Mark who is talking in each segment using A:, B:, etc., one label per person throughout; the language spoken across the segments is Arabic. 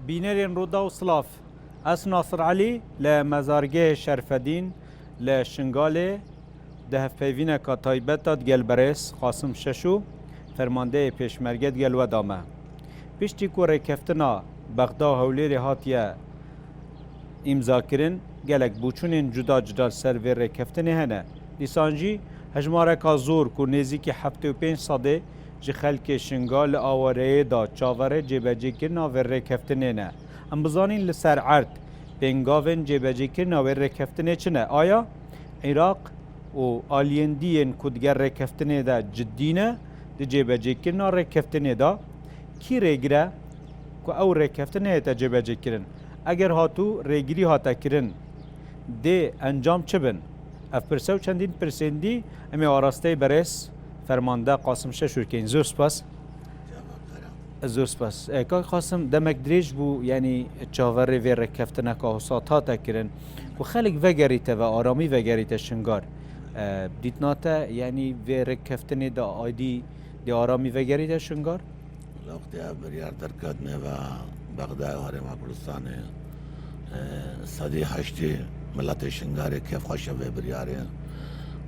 A: بینرین رودا و سلاف اس ناصر علی لمزارگه شرفدین لشنگاله ده پیوینه که تایبتات گل برس قاسم ششو فرمانده پیشمرگت گل و دامه پشتی که رکفتنا بغدا هولیری هاتیه امضا کرن گلک بوچونین جدا جدا سر و رکفتنه هنه دیسانجی هجماره که زور که نزیکی 75 ساده جی خلک شنگال آواره دا چاوره جبجی کرنا و رکفتنه نه ام بزانین لسر عرد پنگاون جبجی کرنا و رکفتنه چنه آیا عراق و آلیندین کدگر رکفتنه دا جدینه دی جبجی کرنا رکفتنه دا کی رگره که او رکفتنه تا جبجی کرن اگر هاتو رگری هاتا کرن دی انجام چه بن اف پرسو چندین پرسندی امی آراسته برس فرمانده قاسم ششورکین زور سپاس زور سپاس که قاسم دمک دریج بو یعنی چاوره و رکفتنه که حساطاتا کرن و خلق وگریته و آرامی وگریته شنگار دیتناتا یعنی و رکفتنه دا آیدی دی آرامی وگریته شنگار
B: الوقت بريار دركاتنا و بغداد وهرم كردستان صدي حشتي ملت شنگاري كيف خوشه و برياري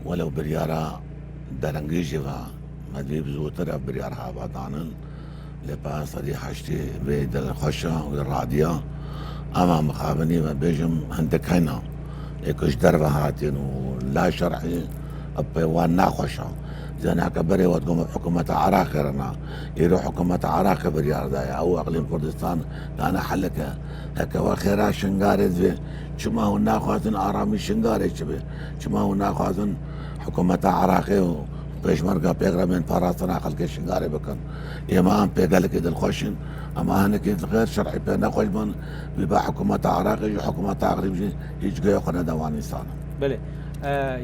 B: ولو بريارا درنگيجي و مدبيب زوتر بريار هابطانن لبا صدي حشتي و دل خوشه و راديا اما مخابني و بيجم هندك هنا اكش دربه هاتين ولا شرعي ابيوان ناخوشه زين كبري وتقوم بحكومة عراق رنا يروح حكومة عراق بريار دايا او اقليم كردستان انا حلك هكا وخيرا شنغاري ذي شما هو ناخذن ارامي شنغاري شبه شما هو ناخذن حكومة عراقي بيش مرقا بيقرا من فراسنا خلق شنغاري بكن يما بيقالك اذا الخوشن اما هناك غير شرعي بين خوش من بيبقى حكومة عراقي وحكومة عراقي يجي يقنا دوانستان
A: بله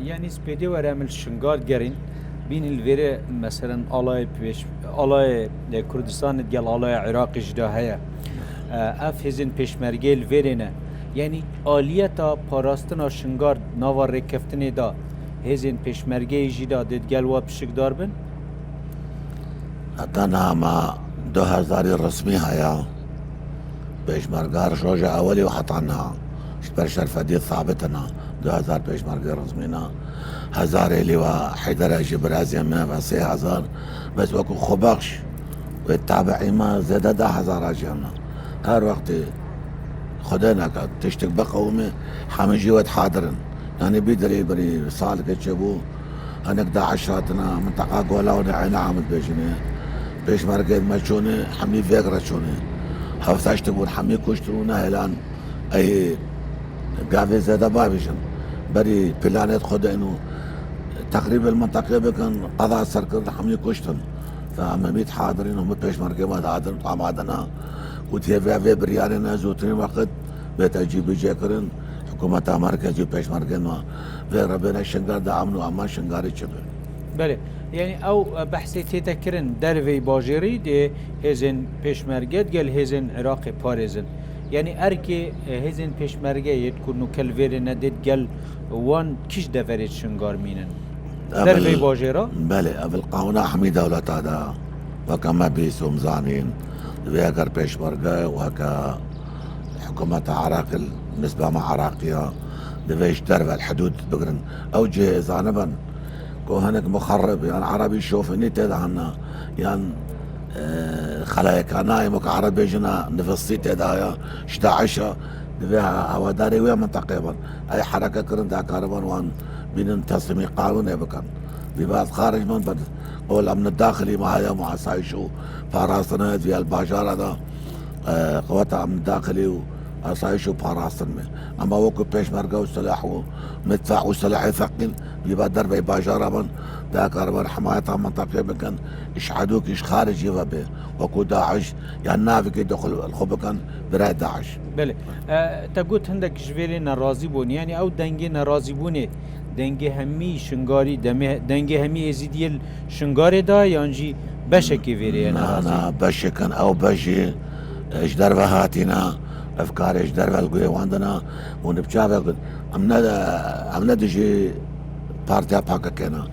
A: يعني سبيدي ورامل شنغار جرين بين الفيري مثلا آلای پیش آلای کردستان دیگه آلای عراق جدا هیا اف هزین پیشمرگه الفيرينه یعنی آلیتا پاراستنا شنگار نوار رکفتنی دا هزین پیشمرگه جدا دیگه الوا بشکدار بن
B: حتى ما 2000 رسمي هيا بيشمرقار شوجة أولي وحطعناها شبر شرفدي ثابتنا 2000 بيشمرقار رسمينا 1000 اللي وحيدر جبرازي ما بس 1000 بس وكو خبقش والتابعي ما زاد 10,000 اجينا هر وقت خدنا تشتك بقومي حمجي وتحاضرن يعني بيدري بري صالك تشبو هناك 10 منطقة قولا ودعينا عامل بيجني بيش مرقد مشوني حمي فيقرا شوني هفتاش تقول حمي كشترونا هلان اي قافي زاد بابيشن بري بلانات خد انه تقريبا المنطقة بكن قضاء سركر حمي كشتن فما ميت حاضرين هم بيش مرقد حاضرين طعم عدنا وتيفا في بريالنا زوترين وقت بيتجي بيجاكرن حكومة مركزي بيش مرقد ما في ربنا الشنقار دا امنو اما شنقاري شبه
A: بله يعني او بحثي تذكرن دروي باجيري دي هزن پیشمرگه قال هزن عراقي باريزن يعني اركي هزن پیشمرگه يتكونو كالفيرنا ديت قال وان كيش دفرت شنقار مينن دروي باجيرا
B: بله بالقانون حمي دولة هذا وكما بيسو مزانين ويقر پیشمرگه وهكا حكومة عراق نسبة مع عراقية دفيش درب الحدود بقرن او جهة زانبا هناك مخرب يعني عربي يشوف اني تدعنا يعني خلايا كنايم وكعربي جنا نفسي تدايا 11 فيها هواداري ويا من تقريبا اي حركه كرنتا كاربان وان بين تصميم قانوني بكن ببعض خارج من بد قول الامن الداخلي معايا مع سايشو فاراسنا في الباجار هذا قوات الامن الداخلي وسايشو فاراسن اما وكو بيش مرقه وسلاح ومدفع وسلاح ثقيل بيبقى درب باجارة من ذاك أربع حمايتها منطقة بكن يشحدوك إيش خارج يفبه وكو داعش يعني نافك يدخل الخبكن براي داعش.
A: بله تقول هندك جويري نرازي بون يعني أو دنجي نرازي بوني دنجي همي شنغاري دنجي همي يزيديل شنغاري دا يعني بشكي فيري نرازي.
B: أنا بشكن أو بشي إيش دربه هاتينا أفكار إيش دربه القوي وعندنا ونبشافه أمنا دجي بارتيا باكا كنا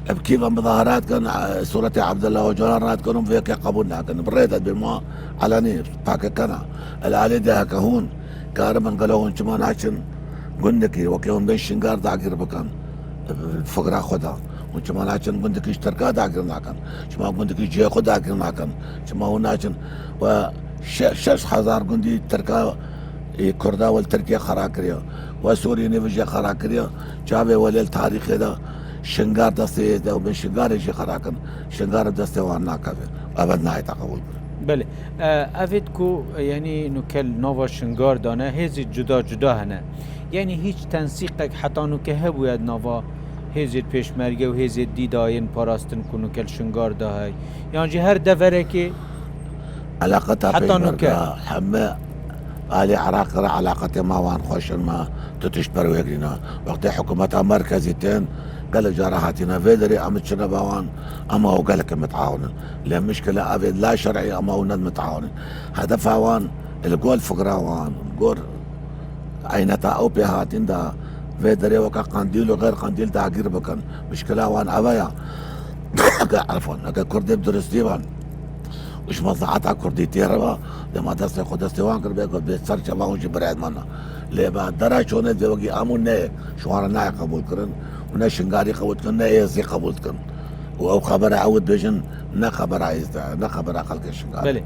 B: بكيف مظاهرات كان صورة عبد الله وجلال رات كانوا فيك قبولنا كان بريدت بالماء علني باكا كان الالي ده كهون كارمن قالوا انت ما ناشن قندكي وكيون بين شنقار داقر بكان الفقرة خدا وانت ما ناشن قندكي اشتركا داقر ناكن شما قندكي جيخو داقر ناكن شما هو ناشن و 6000 قندي تركا كردا والتركيا خراكريا وسوريا نيفجا خراكريا جابي ولي التاريخ ده شنگار دسته ده ومن شنگار شي خراكن شنگار دسته وانا كافي ابد نهاية قبول.
A: بله افید کو یعنی نو کل نوا شنگار دانه هزی جدا جدا هنه یعنی هیچ تنسیقک حتی نو که هبوید نوا هزید پیشمرگه و هزید دیداین پاراستن کنو کل شنگار ده های یعنی هر دوره که
B: علاقتها
A: حتى
B: بيشمرقة حما آلي عراق علاقتها ما وان خوش ما تتشبر ويقرينا وقت حكومتها مركزيتين قال جراحاتنا فيدري أمت شنا باوان أما هو قالك متعاونين لأن مشكلة أبد لا شرعي أما هو متعاونين هدفها وان القول فقرا وان القول عينتا أو بيهاتين دا فيدري وكا قنديل وغير قنديل دا عقير بكن مشكلة وان أبايا عفوا أكا كردي بدرس ديوان وش مصلحتها كرديتي ربا لما دستي خود دستي وان كر بيقول بيصير شباب وش بريد منا ليه بعد درا شون دي وقي امون نه شوار نه قبول كرن ونا شنغاري قبول كرن نه يزي قبول كرن او خبر عود بيجن نه خبر عايز نه خبر خلق الشنغاري
A: بله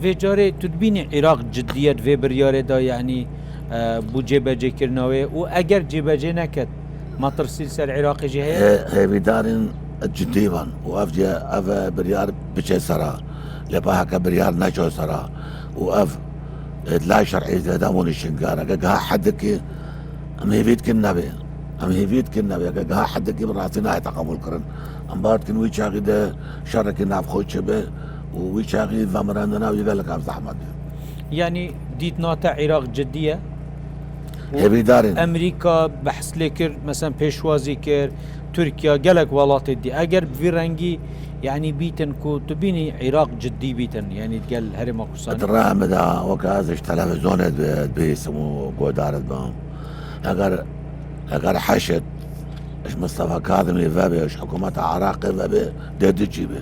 A: في جاري تدبيني عراق جديت في بريار دا يعني بو جبهه كرناوي و اگر جبهه نكت ما ترسيل سر عراق جهه
B: هي بدارين جديبا وافجي اف بريار بچه سرا لباها كبريار ناجو سرا واف لا شرعي دامون الشنقارة قاها حدك ام هيفيد النبي ام هيفيد النبي قاها حدك براسنا يتقبل كرن ام بارت كن ويشاغي ده شرك ناف خوش به ويشاغي ضمرنا ويقال لك عبد احمد
A: يعني ديت ناتا عراق جديه
B: هي بدارين
A: امريكا بحث لكر مثلا پیشوازی کر ترکیه گلک ولات دی اگر في رنگی يعني بيتن كو تبيني عراق جدي بيتن يعني تقال هرم قصان
B: الرام ده وكازش تلفزيون بيسمو قودارت بهم اگر حشد اش مصطفى كاظم يفابي اش حكومة عراق يفابي ديدجي به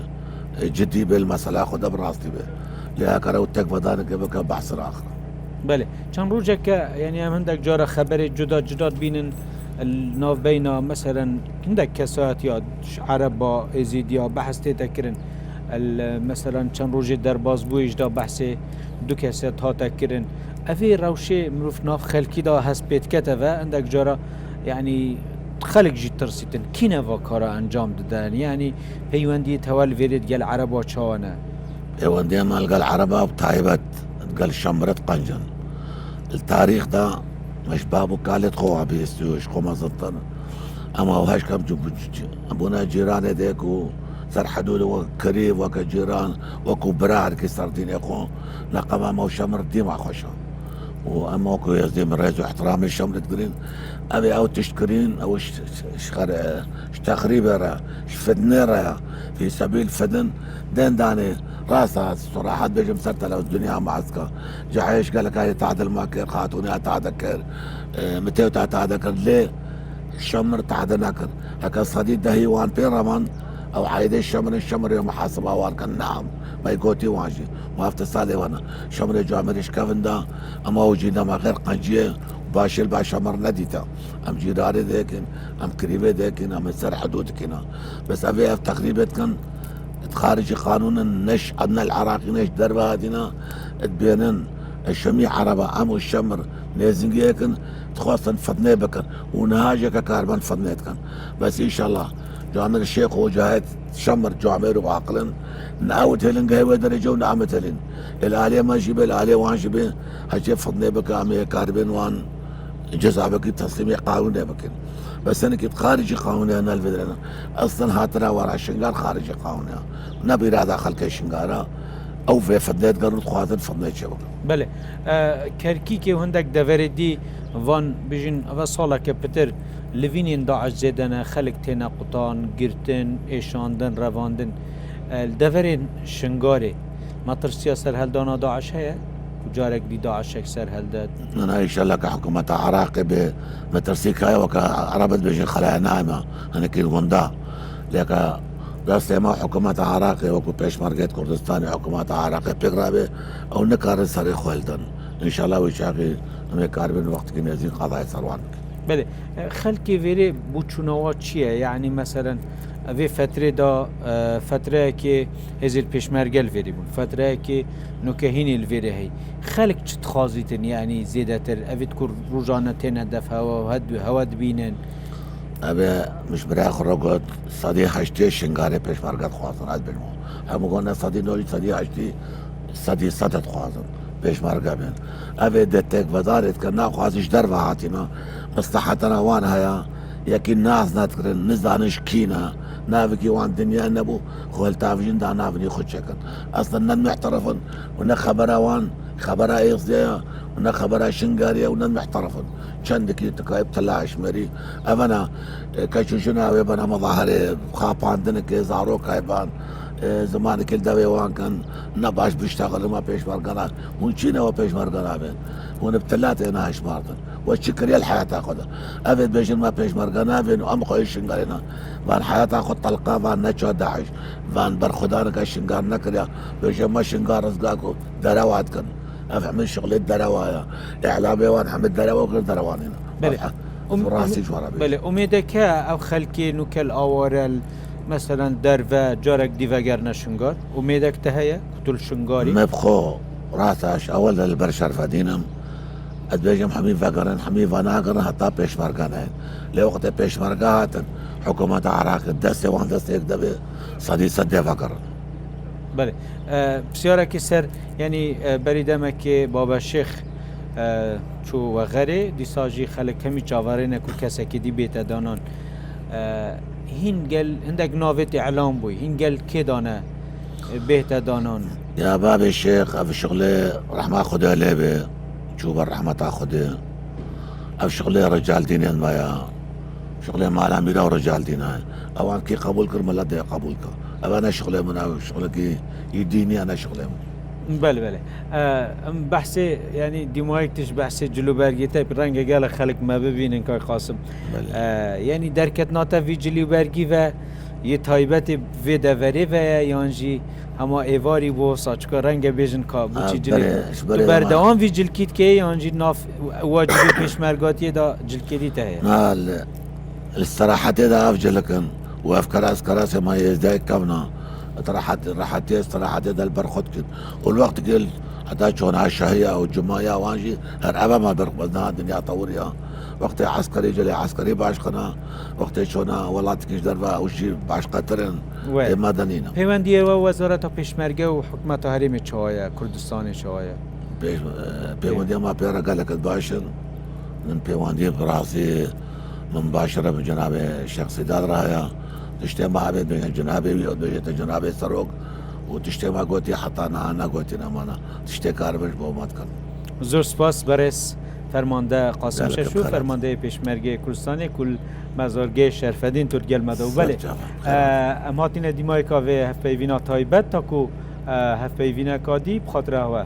B: جدي بالمسألة خد براستي به لأكره وتكفى ذلك بك بحث آخر
A: بله كان روجك يعني هم عندك جارة خبر جدا بينن الناف بينا مثلا عندك كسات يا عرب با ازيديا بحث تذكرن مثلا كان روج درباز بويش دا بحث دو كسات ها تذكرن افي روشه مروف ناف خلقي دا هسبيت كتفه عندك جارة يعني خلق جي ترسيتن كينا وكارا انجام دادن يعني هيواندي تول فيريد قال عرب وشاوانا
B: هيواندي مال قال عربة بطايبت قال شمرت قنجن التاريخ ده مش بابو قالت خوها بيستوش خو ما زطن اما وهاش كم ابونا جيران ديكو سر حدود وكريب وكجيران وكو برار كي سردين يقو نقما مو شمر ديما خوشا واما وكو يزدي من ريز واحترام الشمر تقولين ابي او تشكرين او تخريبه فدنيرة في سبيل فدن دين داني راسها صراحة بيجي مسرت لو الدنيا معسكر جعيش قال لك هاي تعدل ماكر خاتوني اتعذكر متى اتعذكر ليه الشمر تعدناكر هكا الصديد ده هي وان بيرمان او عايدي الشمر يوم حاسبها وان كان نعم ما يقوتي واجي ما افتسالي وانا شمر جامريش كافن دا اما وجينا ما غير قنجيه باشل باشمر نديتا ام جيراري ذيكن ام كريبه ذيكن ام سر حدودكنا بس ابي تقريبا كان خارج قانون النش عندنا العراقي نش دربه هادينا تبينن الشمي عربة ام الشمر نيزنجيكن تخوصن فضني بكن ونهاجك كاربان فضنيتكن بس ان شاء الله جامر الشيخ وجاهد شمر جامر وعقلن نعود هلن قهوة درجة ونعمت هلن الآلية ما جيبه الآلية وان جيبه هجيب فضني بكا امي كاربين وان جزء بكي تسليمي قانوني بكن بس انا كنت خارجي قانوني انا الفدرنا اصلا هاترا ورا الشنقار خارجي قانوني نبي رادا خلق الشنقارة او في فضنيت قررت خواتن فضنيت شبك
A: بله كركيكي وهندك دفردي وان بيجن اول صالة كبتر لفينين داعش زيدنا خلق تينا قطان قرتن ايشاندن رواندن الدفرين شنقاري ما ترسيا سر هل دانا داعش هيا وجارك دي داعش سر هل داد
B: انا ان شاء الله كحكومة عراقي بمترسيك هاي وكعربت بيجن خلايا نايمة انا كي غندا لك دست ما حکومت عراقی و کو پیشمرگت کردستانی حکومت عراقی بگرابه او نکار سری خوالدن انشالله ویچاقی همه کاربین وقت که نزدیک قضای سروان.
A: بله خلکی ویری بوچونوا چیه یعنی مثلا اوی فتره دا فتره که هزیل پیشمرگل ویری بون فتره که نکهین الویری هی خلق چت خازیتن یعنی زیده تر اوید کر روزانه تین دف هوا بینن
B: ابي مش براخر رقد صدي حشتي شنغاري پیشمرگت خوازن از بینو همو گونه صدي نولی صدي حشتي صدي صدت خوازن پیشمرگه بین ابي دتك وزارت که ناخوازش در وحاتینا مصلحتنا وان هيا يكي الناس نذكرن نزانش كينا نافكي وان دنيا نبو خوال تافجين دا نافني خود شكن اصلا نن محترفن ون خبرا وان خبرا ايصديا ون خبرا شنغاريا ون محترفن چندكي تكايب تلاش مري افنا كشوشنا ويبنا مظاهر خابان دنك زارو كايبان زمان كل دوي وان كان نباش بيشتغل ما پیشمرگنا ون چينا و پیشمرگنا بين ون ابتلات انا اشماردن والشكر يا الحياة تاخذها افيد بيجن ما پیشمرگنا بين ام خوي شنغارينا وان حياة تاخذ طلقه وان نچو داعش وان برخدان کا شنغار نكريا بيجن ما شنغار رزقاكو دروات كن افهم شغل الدروايا اعلامي وان حمد دروا وغير دروانينا
A: بله
B: راسي شورا
A: بله امیدك او خلکی نوکل آوارل مثلا در و جارك ديفاجر نشنگار امیدك تهيا كتل شنگاري
B: مبخو راساش اول البرشر فدينم ادبيجم حمي فقرن حمي فناقرن حتى پیشمرگان لوقت پیشمرگات حكومة عراق الدسته وان دسته يكدبي صدي صدي فقرن
A: بله بسیاره که سر یعنی بریدمک بابا شیخ چو و غره دیساجی خلق کمی چاوره نکو کسی که دی بیت دانان هین گل هندک ناوت اعلام بوی هین گل که دانه بیت دانان
B: يا باب الشيخ اف شغله رحمة خده ليبه شو بالرحمة تاخده اف شغله رجال دين ما شغله مال اميره ورجال دين اوان كي قبول كر ملد قبول كر انا شغله من شغله كي يديني انا شغله
A: بله بله بحث يعني ديمايكتش بحث جلوبرگی تا رنگ گل خلق ما ببینن که قاسم يعني درکت ناتا وی جلوبرگی و یه تایبت وی دوری و یانجی هما ایواری بو ساچکا رنگ بیجن که بوچی جلی تو بردوان وی جلکیت که یانجی ناف واجبی پیشمرگاتی دا جلکیدی تایه
B: الاستراحة دا افجلكن واف كراس ما يزداي كمنا راحت استراحة دا البرخد كن والوقت قل حتى شون عالشهية والجماية وانجي هر ابا ما برقبنا الدنيا طوريا وقت عسكري جلي عسكري باشقنا وقت شونا ولات كيش دربا وشي باشقترن مدنينا
A: پیوندی و وزارت پیشمرگه و حکومت حریم چهایه کردستان چهایه
B: پیوندی ما پیرا قالك باشن من پیوندی براسي مباشرة من جناب الشيخ سداد رايا تجتمع بين جنابي ودوجة جنابي سروق وتجتمع قوتي حتى انا قوتي نمانا تشتكار بش بومات كان
A: زور سپاس برس فرمانده قاسم ششو فرمانده پیشمرگه کردستان کل مزارگه شرفدین ترگل مدو بله اماتین دیمای که هفت پیوینا تایبت تا کو هفت پیوینا کادی بخاطر هوا